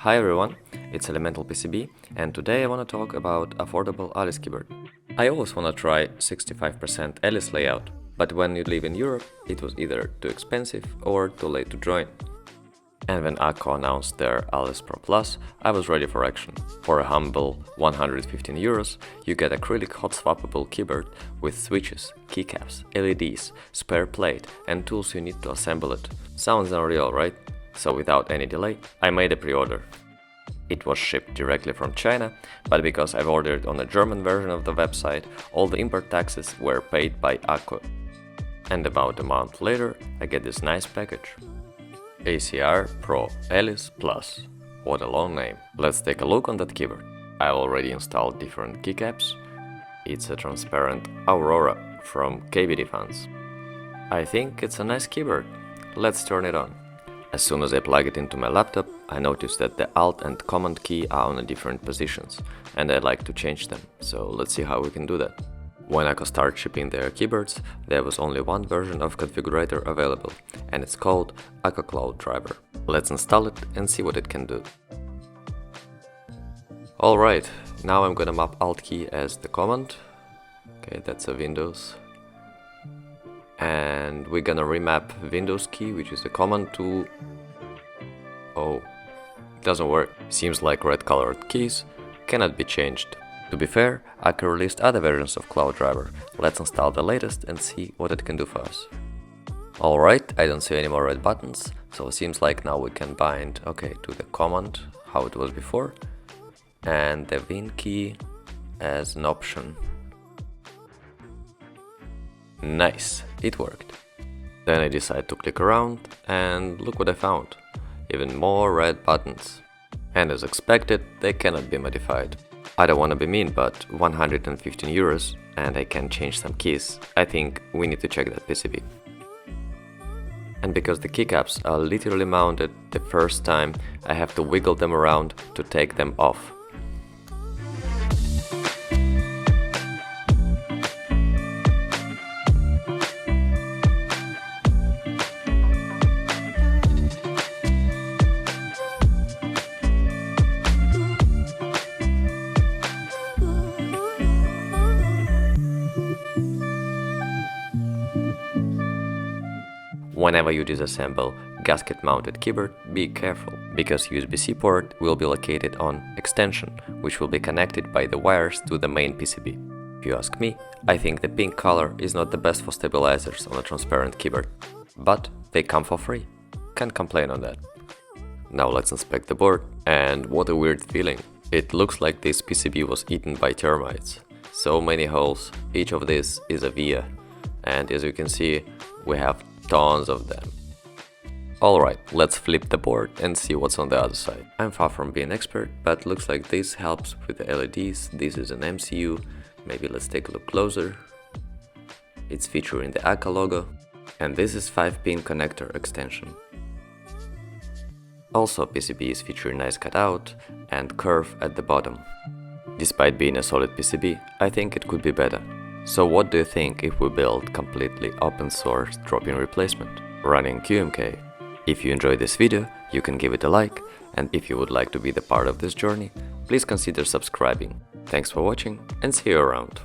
Hi everyone, it's Elemental PCB, and today I want to talk about affordable Alice keyboard. I always want to try 65% Alice layout, but when you live in Europe, it was either too expensive or too late to join. And when AKKO announced their Alice Pro Plus, I was ready for action. For a humble 115 euros, you get acrylic hot swappable keyboard with switches, keycaps, LEDs, spare plate and tools you need to assemble it. Sounds unreal, right? So without any delay, I made a pre-order. It was shipped directly from China, but because I've ordered on the German version of the website, all the import taxes were paid by AKKO. And about a month later, I get this nice package. ACR Pro Alice Plus. What a long name. Let's take a look on that keyboard. I already installed different keycaps. It's a transparent Aurora from pcbdesign. I think it's a nice keyboard. Let's turn it on. As soon as I plug it into my laptop, I notice that the Alt and Command key are on different positions, and I like to change them, so let's see how we can do that. When AKKO started shipping their keyboards, there was only one version of configurator available, and it's called AKKO Cloud Driver. Let's install it and see what it can do. Alright, now I'm gonna map Alt key as the command. Okay, that's a Windows. And we're gonna remap Windows key, which is the command to... Oh, doesn't work. Seems like red colored keys cannot be changed. To be fair, AKKO released other versions of Cloud Driver. Let's install the latest and see what it can do for us. Alright, I don't see any more red buttons, so it seems like now we can bind, okay, to the command, how it was before, and the Win key as an option. Nice, it worked. Then I decided to click around and look what I found. Even more red buttons. And as expected, they cannot be modified. I don't want to be mean, but 115 euros and I can change some keys. I think we need to check that PCB. And because the keycaps are literally mounted the first time, I have to wiggle them around to take them off. Whenever you disassemble gasket-mounted keyboard, be careful, because USB-C port will be located on extension, which will be connected by the wires to the main PCB. If you ask me, I think the pink color is not the best for stabilizers on a transparent keyboard, but they come for free. Can't complain on that. Now let's inspect the board, and what a weird feeling. It looks like this PCB was eaten by termites. So many holes, each of these is a via, and as you can see, we have tons of them. Alright, let's flip the board and see what's on the other side. I'm far from being expert, but looks like this helps with the LEDs. This is an MCU. Maybe let's take a look closer. It's featuring the AKKO logo. And this is 5-pin connector extension. Also, PCB is featuring nice cutout and curve at the bottom. Despite being a solid PCB, I think it could be better. So what do you think if we build completely open source drop-in replacement running QMK? If you enjoyed this video, you can give it a like, and if you would like to be the part of this journey, please consider subscribing. Thanks for watching and see you around.